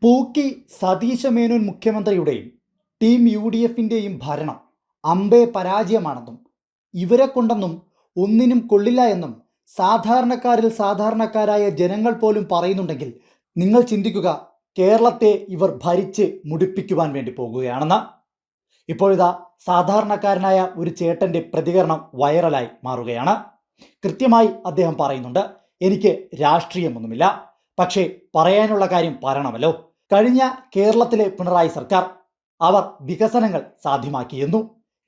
പൂക്കി സതീശ Menon മുഖ്യമന്ത്രിയുടെയും team UDFിൻ്റെയും ഭരണം അമ്പേ പരാജയമാണെന്നും ഇവരെ കൊണ്ടൊന്നും ഒന്നിനും കൊള്ളില്ല എന്നും സാധാരണക്കാരിൽ സാധാരണക്കാരായ ജനങ്ങൾ പോലും പറയുന്നുണ്ടെങ്കിൽ നിങ്ങൾ ചിന്തിക്കുക, കേരളത്തെ ഇവർ ഭരിച്ച് മുടിപ്പിക്കുവാൻ വേണ്ടി പോകുകയാണെന്ന്. ഇപ്പോഴിതാ സാധാരണക്കാരനായ ഒരു ചേട്ടൻ്റെ പ്രതികരണം വൈറലായി മാറുകയാണ്. കൃത്യമായി അദ്ദേഹം പറയുന്നുണ്ട്, എനിക്ക് രാഷ്ട്രീയമൊന്നുമില്ല, പക്ഷേ പറയാനുള്ള കാര്യം പറയണമല്ലോ. കഴിഞ്ഞ കേരളത്തിലെ പിണറായി സർക്കാർ അവർ വികസനങ്ങൾ സാധ്യമാക്കിയിരുന്നു.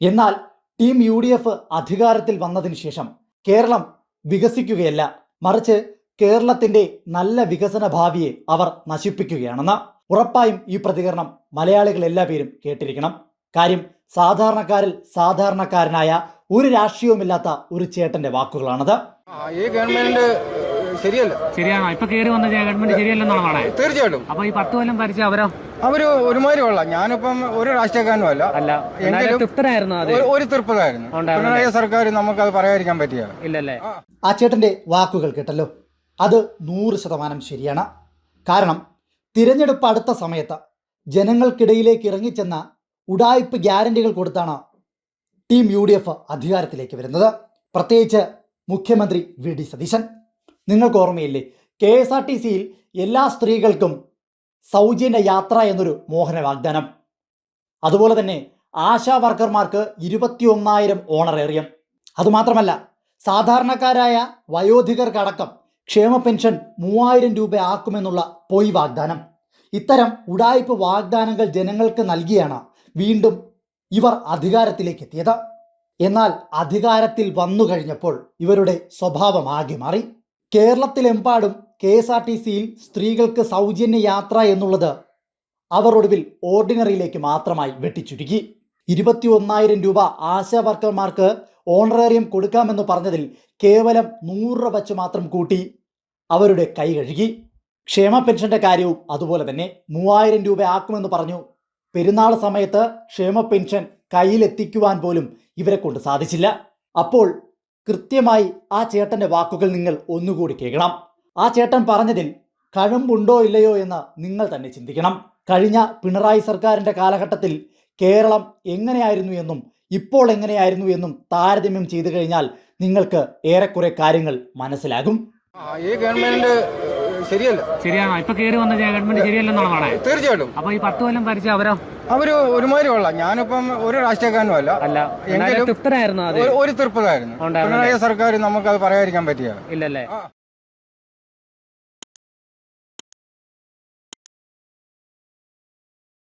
എന്നാൽ ടീം UDF അധികാരത്തിൽ വന്നതിന് ശേഷം കേരളം വികസിക്കുകയല്ല, മറിച്ച് കേരളത്തിൻ്റെ നല്ല വികസന ഭാവിയെ അവർ നശിപ്പിക്കുകയാണെന്ന്. ഉറപ്പായും ഈ പ്രതികരണം മലയാളികൾ എല്ലാ പേരും കേട്ടിരിക്കണം. കാര്യം സാധാരണക്കാരിൽ സാധാരണക്കാരനായ ഒരു രാഷ്ട്രീയവുമില്ലാത്ത ഒരു ചേട്ടന്റെ വാക്കുകളാണത്. ഈ ഗവൺമെന്റ് ശരിയല്ല. ശരിയാണോ? ഇപ്പൊ കയറി വന്ന ഗവൺമെന്റ് ശരിയല്ലെന്നാണ് പറയുന്നത്. തീർച്ചയായിട്ടും. അപ്പൊ ഈ 10 കൊല്ലം ഭരിച്ച അവര് ഒരുമാതിരി കൊള്ളാം. ഞാനിപ്പം ഒരു രാഷ്ട്രീയക്കാരനും അല്ല. എങ്കിലും തൃപ്തരായിരുന്നു. ഒരു തൃപ്തരായിരുന്നു. പിണറായി സർക്കാർ നമുക്കത് പറയാതിരിക്കാൻ പറ്റിയ ഇല്ലല്ലേ? ആ ചേട്ടന്റെ വാക്കുകൾ കേട്ടല്ലോ, അത് 100% ശരിയാണ്. കാരണം തിരഞ്ഞെടുപ്പ് അടുത്ത സമയത്ത് ജനങ്ങൾക്കിടയിലേക്ക് ഇറങ്ങിച്ചെന്ന ഉഡായിപ്പ് ഗ്യാരണ്ടികൾ കൊടുത്താണ് ടീം UDF അധികാരത്തിലേക്ക് വരുന്നത്. പ്രത്യേകിച്ച് മുഖ്യമന്ത്രി VD സതീശൻ. നിങ്ങൾക്ക് ഓർമ്മയില്ലേ, KSRTCയിൽ എല്ലാ സ്ത്രീകൾക്കും സൗജന്യ യാത്ര എന്നൊരു മോഹന വാഗ്ദാനം. അതുപോലെ തന്നെ ആശാ വർക്കർമാർക്ക് 21,000 ഓണറേറിയം. അതുമാത്രമല്ല, സാധാരണക്കാരായ വയോധികർക്കടക്കം ക്ഷേമ പെൻഷൻ 3,000 രൂപ ആക്കുമെന്നുള്ള പൊയ് വാഗ്ദാനം. ഇത്തരം ഉഡായിപ്പ് വാഗ്ദാനങ്ങൾ ജനങ്ങൾക്ക് നൽകിയാണ് വീണ്ടും ഇവർ അധികാരത്തിലേക്ക് എത്തിയത്. എന്നാൽ അധികാരത്തിൽ വന്നു കഴിഞ്ഞപ്പോൾ ഇവരുടെ സ്വഭാവം ആകെ മാറി. കേരളത്തിലെമ്പാടും KSRTCയിൽ സ്ത്രീകൾക്ക് സൗജന്യ യാത്ര എന്നുള്ളത് അവർ ഒടുവിൽ ഓർഡിനറിയിലേക്ക് മാത്രമായി വെട്ടിച്ചുരുക്കി. 21,000 രൂപ ആശാ വർക്കർമാർക്ക് ഓണറേറിയം കൊടുക്കാമെന്ന് പറഞ്ഞതിൽ കേവലം 100 രൂപ വച്ച് മാത്രം കൂട്ടി അവരുടെ കൈ കഴുകി. ക്ഷേമ പെൻഷന്റെ കാര്യവും അതുപോലെ തന്നെ 3,000 രൂപ ആക്കുമെന്ന് പറഞ്ഞു. പെരുന്നാൾ സമയത്ത് ക്ഷേമ പെൻഷൻ കയ്യിലെത്തിക്കുവാൻ പോലും ഇവരെ കൊണ്ട് സാധിച്ചില്ല. അപ്പോൾ കൃത്യമായി ആ ചേട്ടൻ്റെ വാക്കുകൾ നിങ്ങൾ ഒന്നുകൂടി കേൾക്കണം. ആ ചേട്ടൻ പറഞ്ഞതിൽ കഴമ്പുണ്ടോ ഇല്ലയോ എന്ന് നിങ്ങൾ തന്നെ ചിന്തിക്കണം. കഴിഞ്ഞ പിണറായി സർക്കാരിൻ്റെ കാലഘട്ടത്തിൽ കേരളം എങ്ങനെയായിരുന്നു എന്നും ഇപ്പോൾ എങ്ങനെയായിരുന്നു എന്നും താരതമ്യം ചെയ്തു കഴിഞ്ഞാൽ നിങ്ങൾക്ക് ഏറെക്കുറെ കാര്യങ്ങൾ മനസ്സിലാകും. ഈ ഗവൺമെന്റ് ശരിയല്ല. ശരിയാണോ? ഇപ്പൊ കയറി വന്ന ഗവൺമെന്റ് ശരിയല്ലെന്നാണ് പറയുന്നത്. തീർച്ചയായിട്ടും. അപ്പൊ ഈ 10 കൊല്ലം ഭരിച്ച അവര് ഒരുമാതിരി കൊള്ളാം. ഞാനിപ്പം ഒരു രാഷ്ട്രീയക്കാരനും അല്ല. എങ്കിലും തൃപ്തരായിരുന്നു. ഒരു തൃപ്തരായിരുന്നു. പിണറായി സർക്കാർ നമുക്കത് പറയാതിരിക്കാൻ പറ്റിയ ഇല്ലല്ലേ?